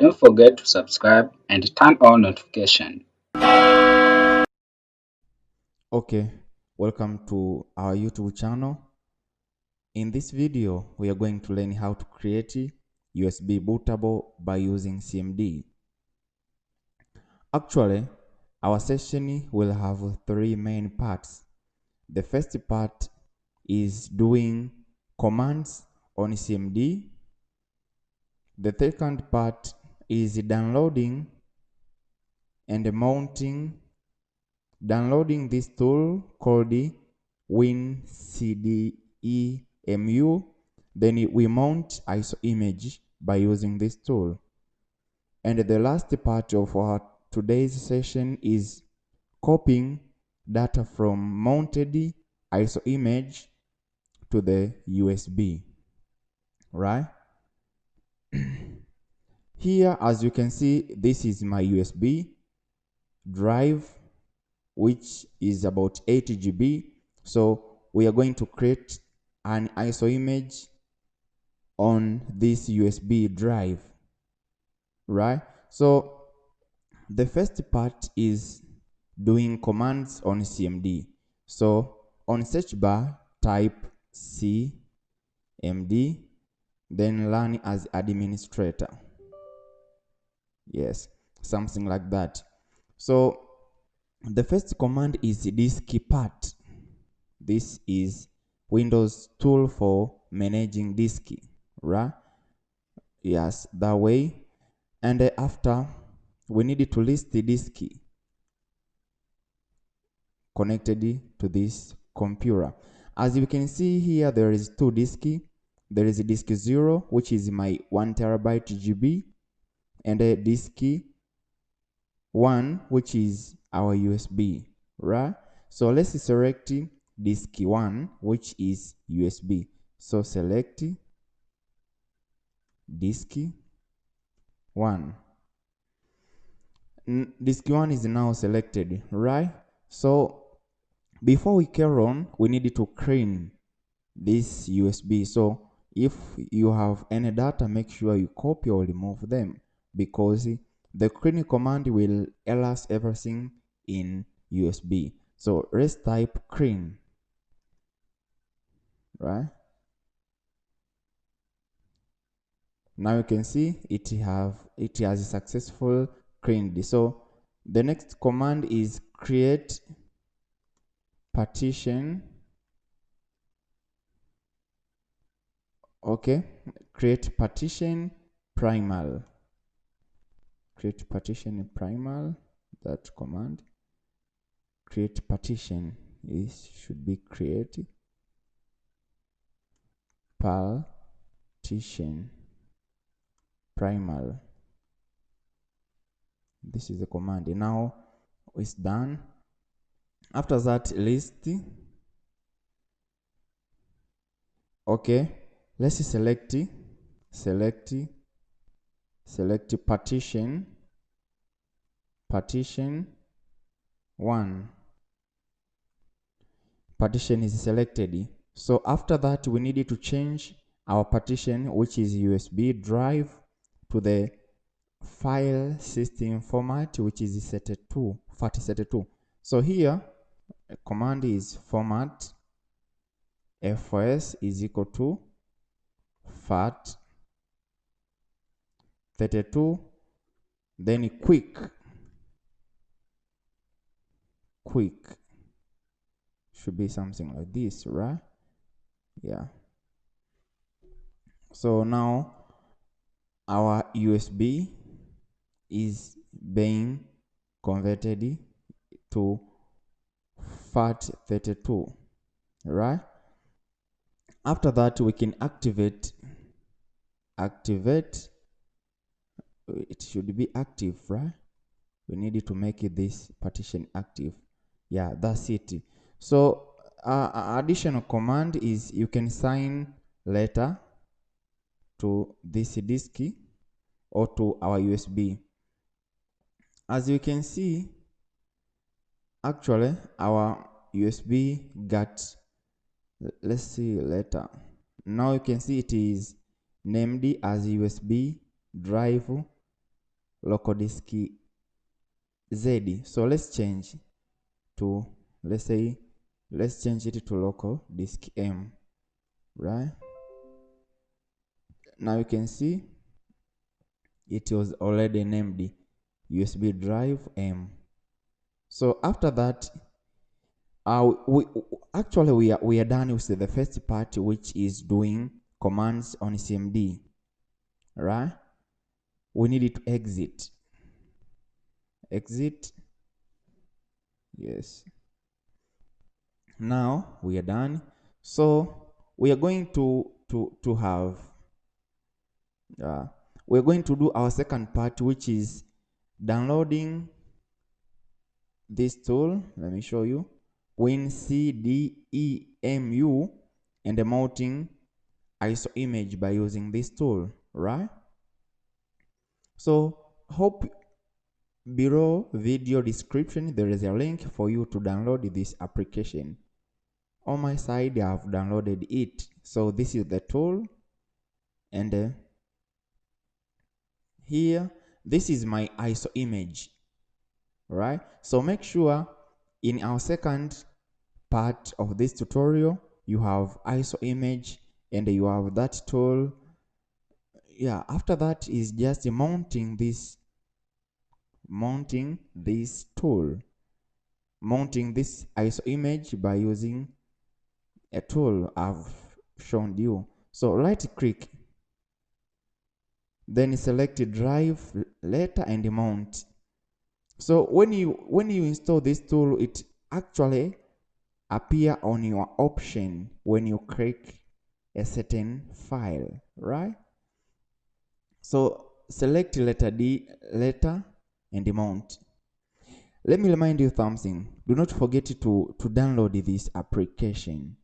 Don't forget to subscribe and turn on notification. Okay, welcome to our YouTube channel. In this video, we are going to learn how to create USB bootable by using CMD. Actually, our session will have three main parts. The first part is doing commands on CMD. The second part is downloading this tool called WinDEum. Then we mount ISO image by using this tool. And the last part of our today's session is copying data from mounted ISO image to the USB, right? Here, as you can see, this is my USB drive, which is about 8 GB. So we are going to create an ISO image on this USB drive, right? So the first part is doing commands on CMD. So on search bar, type CMD, then run as administrator. Yes, something like that. So the first command is diskpart. This is Windows tool for managing disk, right? Yes, that way. And after, we need to list the disk connected to this computer. As you can see here, there is two disks. There is a disk 0, which is my 1 terabyte GB, and a disk 1, which is our USB, right? So let's select disk 1, which is USB. So select disk 1. Disk 1 is now selected, right? So before we carry on, we need to clean this USB. So if you have any data, make sure you copy or remove them, because the clean command will erase everything in USB. So let's type clean, right? Now you can see it has successful cleaned. So the next command is create partition. Okay, create partition primal. Create partition primal. That command. Create partition should be create partition primal. This is the command. Now it's done. After that, list. Okay, let's select partition 1. Partition is selected. So after that, we need to change our partition, which is USB drive, to the file system format, which is FAT32. So here, command is format fs is equal to FAT32, then quick should be something like this, right? Yeah. So now our USB is being converted to FAT32, right? After that, we can activate. It should be active, right? We need to make this partition active. Yeah, that's it. So additional command is you can sign letter to this disk or to our USB. As you can see, actually our USB got, let's see letter. Now you can see it is named as USB drive local disk Z. So let's change to, let's change it to local disk M, right? Now you can see it was already named USB drive M. So after that, we are done with the first part, which is doing commands on CMD, right? We need it to exit. Yes. Now we are done. So we are going to have we're going to do our second part, which is downloading this tool. Let me show you. WinDEum and mounting ISO image by using this tool, right? So hope below video description there is a link for you to download this application. On my side, I have downloaded it. So this is the tool, and here this is my ISO image, right? So make sure in our second part of this tutorial you have ISO image and you have that tool. Yeah, after that is just mounting this tool, mounting this ISO image by using a tool I've shown you. So right click, then select drive later and mount. So when you install this tool, it actually appear on your option when you click a certain file, right? So select letter D, letter, and mount. Let me remind you something. Do not forget to download this application,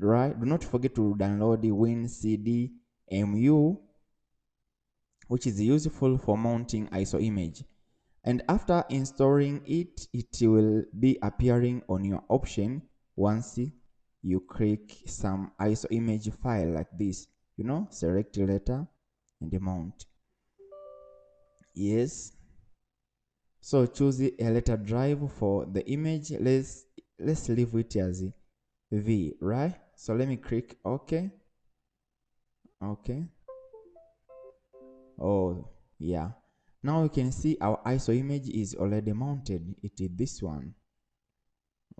right? Do not forget to download the WinDEum, which is useful for mounting ISO image. And after installing it, it will be appearing on your option once you click some ISO image file like this. You know, select letter and mount. Yes. So choose a letter drive for the image. Let's leave it as V, right? So let me click OK. Okay. Oh, yeah. Now you can see our ISO image is already mounted. It is this one.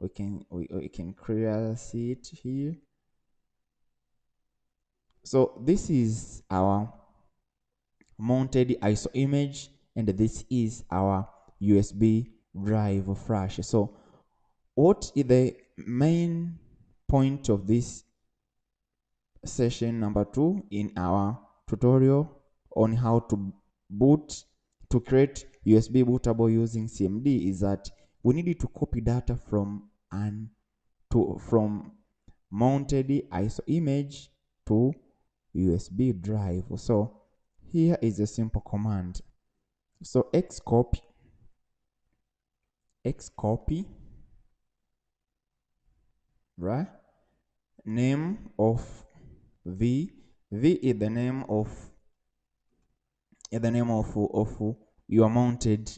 We can clearly see it here. So this is our mounted ISO image, and this is our USB drive flash. So what is the main point of this session number 2 in our tutorial on how to create USB bootable using CMD is that we need to copy data from mounted ISO image to USB drive. So here is a simple command. So xcopy, right? Name of V is the name of your mounted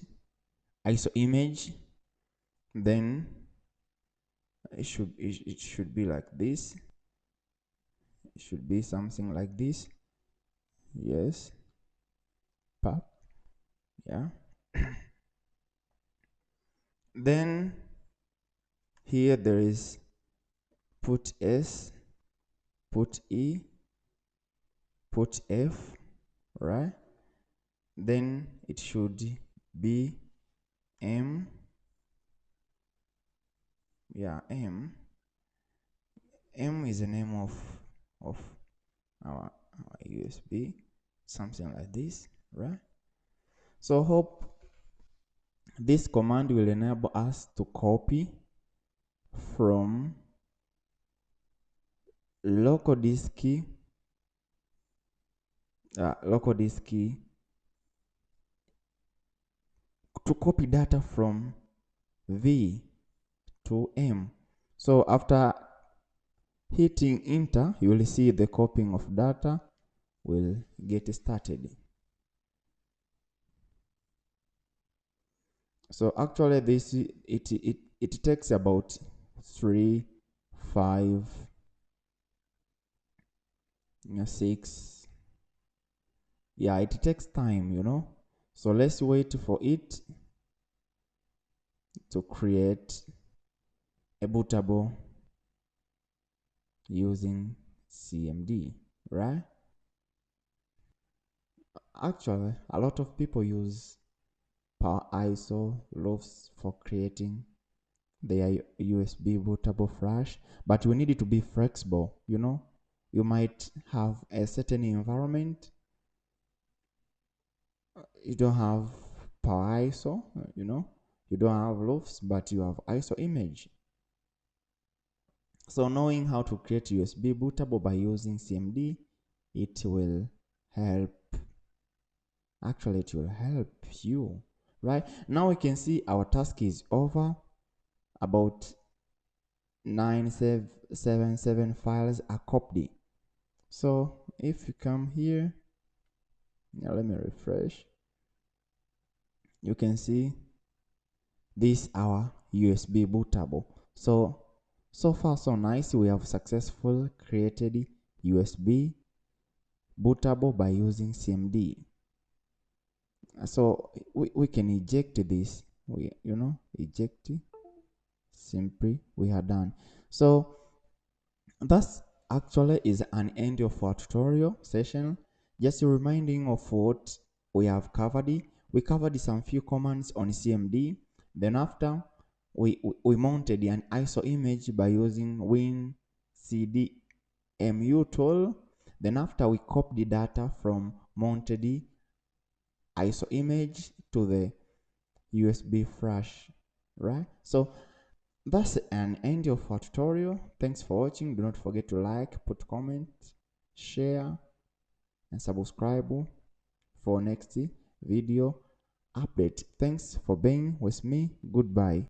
ISO image. Then it should be like this. It should be something like this. Yes. Pop. Yeah. Then here there is put S, put E, put F, right? Then it should be M. Yeah, M. M is the name of our USB, something like this, right? So hope this command will enable us to copy from local disk to copy data from V to M. So after hitting enter, you will see the copying of data will get started. So actually it takes about 3, 5, 6. Yeah, it takes time, So let's wait for it to create a bootable using CMD, right? Actually, a lot of people use Power ISO loaves for creating their USB bootable flash, but we need it to be flexible. You might have a certain environment, you don't have Power ISO, you don't have loaves, but you have ISO image. So knowing how to create USB bootable by using CMD, it will help. Actually, it will help you, right? Now we can see our task is over. About 977 files are copied. So if you come here, now let me refresh. You can see this our USB bootable. So far so nice. We have successfully created USB bootable by using CMD. So we can eject this. Eject. Simply we are done. So that's actually is an end of our tutorial session. Just a reminding of what we have covered. We covered some few commands on CMD. Then after we mounted an ISO image by using WinDEum tool. Then after we copied the data from mounted ISO image to the USB flash, right? So that's an end of our tutorial. Thanks for watching. Do not forget to like, put comment, share, and subscribe for next video update. Thanks for being with me. Goodbye.